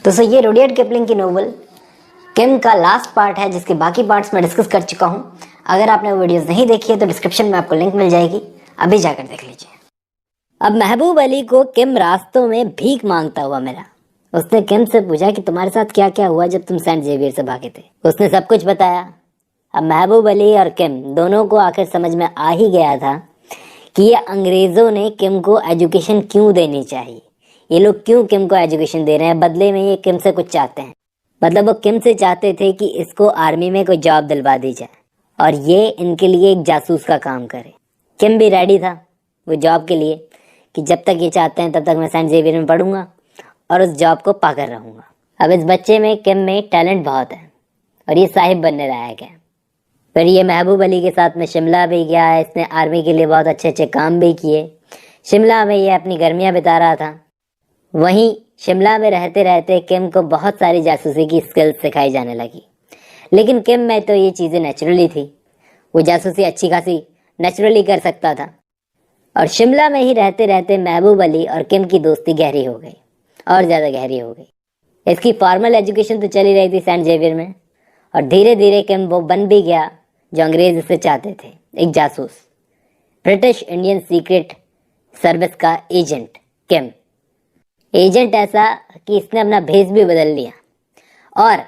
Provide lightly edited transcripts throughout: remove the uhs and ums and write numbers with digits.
दोस्तों ये Rudyard Kipling की नोवेल किम का लास्ट पार्ट है, जिसके बाकी पार्ट्स मैं डिस्कस कर चुका हूँ। अगर आपने वो वीडियोस नहीं देखी है तो डिस्क्रिप्शन में आपको लिंक मिल जाएगी, अभी जाकर देख लीजिए। अब महबूब अली को किम रास्तों में भीख मांगता हुआ मिला। उसने किम से पूछा कि तुम्हारे साथ क्या क्या हुआ जब तुम सेंट जेवियर से भागे थे। उसने सब कुछ बताया। अब महबूब अली और किम दोनों को आखिर समझ में आ ही गया था कि ये अंग्रेजों ने किम को एजुकेशन क्यों देनी चाहिए, ये लोग क्यों किम को एजुकेशन दे रहे हैं, बदले में ये किम से कुछ चाहते हैं। मतलब वो किम से चाहते थे कि इसको आर्मी में कोई जॉब दिलवा दी जाए और ये इनके लिए एक जासूस का काम करे। किम भी रेडी था वो जॉब के लिए कि जब तक ये चाहते हैं तब तक मैं सेंट जेवियर में पढ़ूंगा और उस जॉब को पाकर रहूंगा। अब इस बच्चे में किम में टैलेंट बहुत है और ये साहिब बनने लायक है। फिर ये महबूब अली के साथ में शिमला भी गया। इसने आर्मी के लिए बहुत अच्छे अच्छे काम भी किए। शिमला में ये अपनी गर्मियाँ बिता रहा था। वहीं शिमला में रहते रहते किम को बहुत सारी जासूसी की स्किल्स सिखाई जाने लगी। लेकिन किम में तो ये चीज़ें नेचुरली थी, वो जासूसी अच्छी खासी नेचुरली कर सकता था। और शिमला में ही रहते रहते महबूब अली और किम की दोस्ती गहरी हो गई और ज़्यादा गहरी हो गई। इसकी फॉर्मल एजुकेशन तो चली रही थी सेंट जेवियर में और धीरे धीरे किम वो बन भी गया जो अंग्रेज इससे चाहते थे, एक जासूस, ब्रिटिश इंडियन सीक्रेट सर्विस का एजेंट। किम एजेंट ऐसा कि इसने अपना भेष भी बदल लिया। और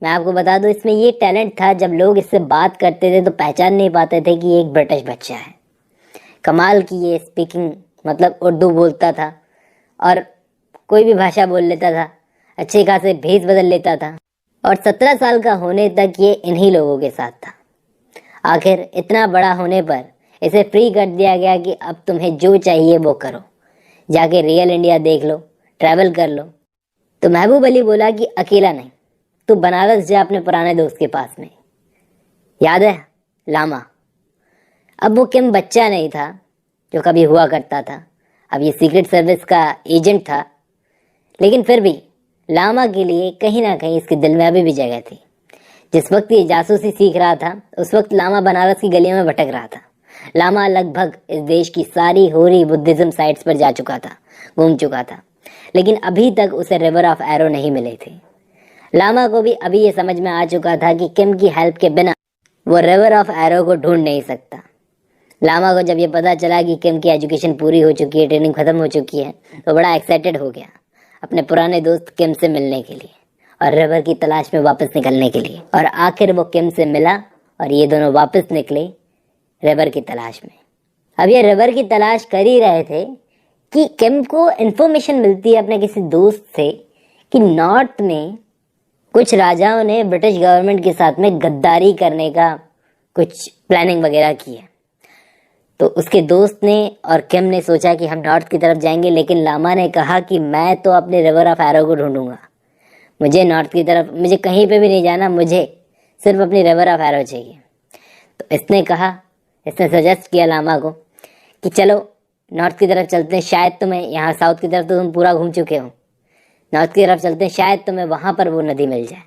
मैं आपको बता दूं, इसमें ये टैलेंट था, जब लोग इससे बात करते थे तो पहचान नहीं पाते थे कि ये एक ब्रिटिश बच्चा है। कमाल की ये स्पीकिंग, मतलब उर्दू बोलता था और कोई भी भाषा बोल लेता था, अच्छे खासे भेष बदल लेता था। और 17 साल का होने तक ये इन्हीं लोगों के साथ था। आखिर इतना बड़ा होने पर इसे फ्री कर दिया गया कि अब तुम्हें जो चाहिए वो करो, जाके रियल इंडिया देख लो, ट्रैवल कर लो। तो महबूब अली बोला कि अकेला नहीं, तू बनारस जा अपने पुराने दोस्त के पास में, याद है, लामा। अब वो किम बच्चा नहीं था जो कभी हुआ करता था, अब ये सीक्रेट सर्विस का एजेंट था। लेकिन फिर भी लामा के लिए कहीं ना कहीं इसके दिल में अभी भी जगह थी। जिस वक्त ये जासूसी सीख रहा था उस वक्त लामा बनारस की गलियों में भटक रहा था। लामा लगभग इस देश की सारी होरी बुद्धिज्म साइट्स पर जा चुका था, घूम चुका था, लेकिन अभी तक उसे रिवर ऑफ एरो नहीं मिले थे। लामा को भी अभी ये समझ में आ चुका था कि किम की हेल्प के बिना वो रिवर ऑफ एरो को ढूंढ नहीं सकता। लामा को जब ये पता चला कि किम की एजुकेशन पूरी हो चुकी है, ट्रेनिंग खत्म हो चुकी है, तो बड़ा एक्साइटेड हो गया अपने पुराने दोस्त किम से मिलने के लिए और रिवर की तलाश में वापस निकलने के लिए। और आखिर वो किम से मिला और ये दोनों वापस निकले रिवर की तलाश में। अब ये रिवर की तलाश कर ही रहे थे कि किम को इन्फॉर्मेशन मिलती है अपने किसी दोस्त से कि नॉर्थ में कुछ राजाओं ने ब्रिटिश गवर्नमेंट के साथ में गद्दारी करने का कुछ प्लानिंग वगैरह की है। तो उसके दोस्त ने और किम ने सोचा कि हम नॉर्थ की तरफ जाएंगे, लेकिन लामा ने कहा कि मैं तो अपने रिवर ऑफ एरो को ढूंढूंगा, मुझे नॉर्थ की तरफ, मुझे कहीं पे भी नहीं जाना, मुझे सिर्फ अपनी रिवर ऑफ एरो चाहिए। तो इसने सजेस्ट किया लामा को कि चलो नॉर्थ की तरफ चलते हैं, शायद तुम्हें, यहाँ साउथ की तरफ तो तुम पूरा घूम चुके हो, नॉर्थ की तरफ चलते हैं, शायद तुम्हें वहाँ पर वो नदी मिल जाए।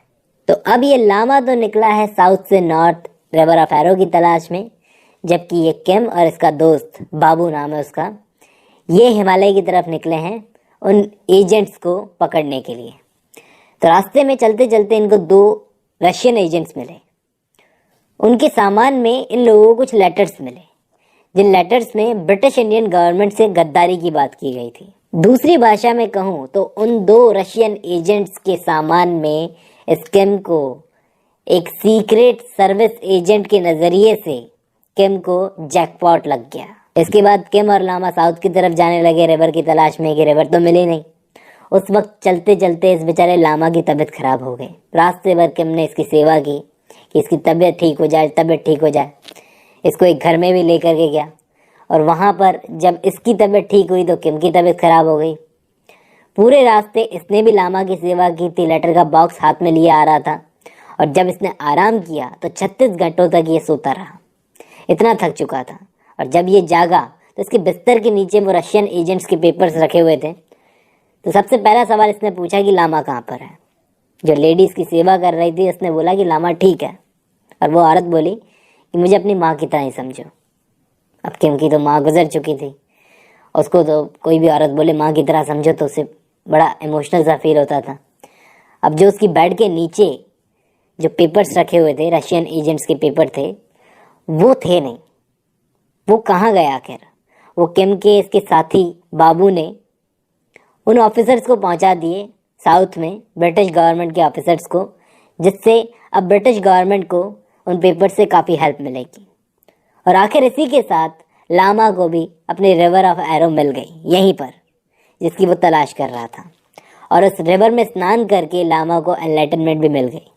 तो अब ये लामा तो निकला है साउथ से नॉर्थ रिवर ऑफ एरो की तलाश में, जबकि ये किम और इसका दोस्त, बाबू नाम है उसका, ये हिमालय की तरफ निकले हैं उन एजेंट्स को पकड़ने के लिए। तो रास्ते में चलते चलते इनको 2 रशियन एजेंट्स मिले। उनके सामान में इन लोगों को कुछ लेटर्स मिले, जिन लेटर्स में ब्रिटिश इंडियन गवर्नमेंट से गद्दारी की बात की गई थी। दूसरी भाषा में कहूँ तो उन 2 रशियन एजेंट्स के सामान में इस किम को एक सीक्रेट सर्विस एजेंट के नजरिए से किम को जैकपॉट लग गया। इसके बाद किम और लामा साउथ की तरफ जाने लगे रिवर की तलाश में, कि रिवर तो मिली नहीं। उस वक्त चलते चलते इस बेचारे लामा की तबीयत खराब हो गई। रास्ते भर किम ने इसकी सेवा की कि इसकी तबीयत ठीक हो जाए। इसको एक घर में भी लेकर के गया और वहाँ पर जब इसकी तबीयत ठीक हुई तो किम की तबीयत खराब हो गई। पूरे रास्ते इसने भी लामा की सेवा की थी, लेटर का बॉक्स हाथ में लिए आ रहा था। और जब इसने आराम किया तो 36 घंटों तक ये सोता रहा, इतना थक चुका था। और जब ये जागा तो इसके बिस्तर के नीचे वो रशियन एजेंट्स के पेपर्स रखे हुए थे। तो सबसे पहला सवाल इसने पूछा कि लामा कहाँ पर है। जो लेडी इसकी सेवा कर रही थी उसने बोला कि लामा ठीक है, और वो औरत बोली कि मुझे अपनी माँ की तरह ही समझो। अब किम की तो माँ गुजर चुकी थी, उसको तो कोई भी औरत बोले माँ की तरह समझो तो उसे बड़ा इमोशनल सा फील होता था। अब जो उसकी बेड के नीचे जो पेपर्स रखे हुए थे, रशियन एजेंट्स के पेपर थे, वो थे नहीं। वो कहाँ गए आखिर? वो किम के इसके साथी बाबू ने उन ऑफिसर्स को पहुंचा दिए साउथ में, ब्रिटिश गवर्नमेंट के ऑफिसर्स को, जिससे अब ब्रिटिश गवर्नमेंट को उन पेपर से काफ़ी हेल्प मिलेगी। और आखिर इसी के साथ लामा को भी अपनी रिवर ऑफ एरो मिल गई यहीं पर, जिसकी वो तलाश कर रहा था। और उस रिवर में स्नान करके लामा को एनलाइटनमेंट भी मिल गई।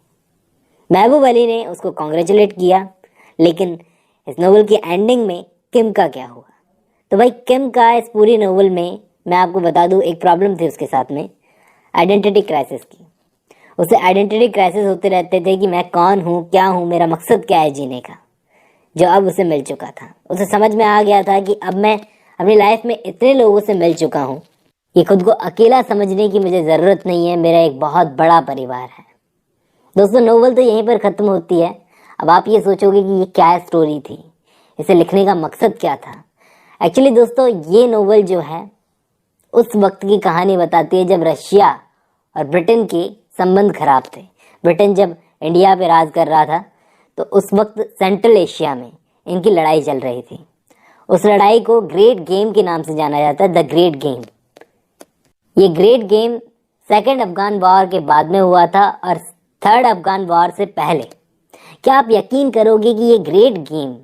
महबूब अली ने उसको कॉन्ग्रेचुलेट किया, लेकिन इस नोवेल की एंडिंग में किम का क्या हुआ? तो भाई किम का इस पूरी नोवेल में मैं आपको बता दूं एक प्रॉब्लम थी उसके साथ में, आइडेंटिटी क्राइसिस की। उसे आइडेंटिटी क्राइसिस होते रहते थे कि मैं कौन हूँ, क्या हूँ, मेरा मकसद क्या है जीने का, जो अब उसे मिल चुका था। उसे समझ में आ गया था कि अब मैं अपनी लाइफ में इतने लोगों से मिल चुका हूँ कि खुद को अकेला समझने की मुझे ज़रूरत नहीं है, मेरा एक बहुत बड़ा परिवार है। दोस्तों, नोवेल तो यहीं पर ख़त्म होती है। अब आप ये सोचोगे कि ये क्या स्टोरी थी, इसे लिखने का मकसद क्या था? एक्चुअली दोस्तों, ये नोवेल जो है उस वक्त की कहानी बताती है जब रशिया और ब्रिटेन के संबंध खराब थे। ब्रिटेन जब इंडिया पे राज कर रहा था, तो उस वक्त सेंट्रल एशिया में इनकी लड़ाई चल रही थी। उस लड़ाई को ग्रेट गेम के नाम से जाना जाता है, द ग्रेट गेम। ये great game second Afghan war के बाद में हुआ था और थर्ड अफगान वॉर से पहले। क्या आप यकीन करोगे कि ये ग्रेट गेम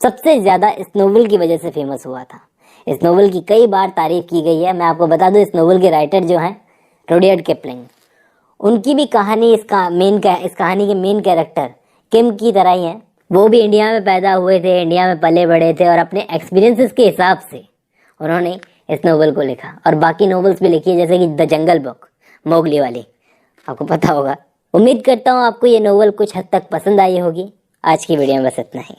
सबसे ज़्यादा इस नोवेल की वजह से फेमस हुआ था। इस नोवेल की कई बार तारीफ की गई है। मैं आपको बता दूं, इस नोवेल के राइटर जो हैं रुडयार्ड किपलिंग, उनकी भी कहानी इस कहानी के मेन कैरेक्टर किम की तरह ही है। वो भी इंडिया में पैदा हुए थे, इंडिया में पले बड़े थे और अपने एक्सपीरियंसेस के हिसाब से उन्होंने इस नोवेल को लिखा। और बाकी नोवेल्स भी लिखी है, जैसे कि द जंगल बुक, मोगली वाली, आपको पता होगा। उम्मीद करता हूँ आपको ये नोवेल कुछ हद तक पसंद आई होगी। आज की वीडियो में बस इतना ही।